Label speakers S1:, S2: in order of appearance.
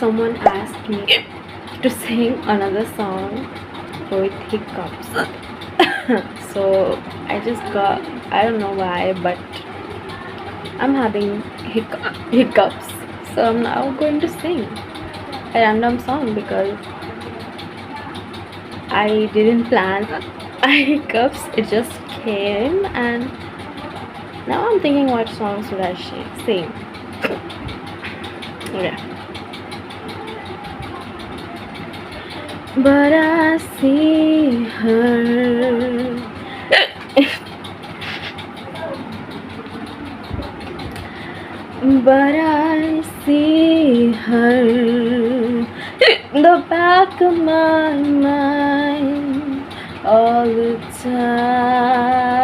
S1: someone asked me to sing another song with hiccups. So I just got, I don't know why, but I'm having hiccups. So I'm now going to sing a random song because I didn't plan hiccups. It just came, and now I'm thinking what song should I sing. Okay. But I see her. But I see her in the back of my mind all the time.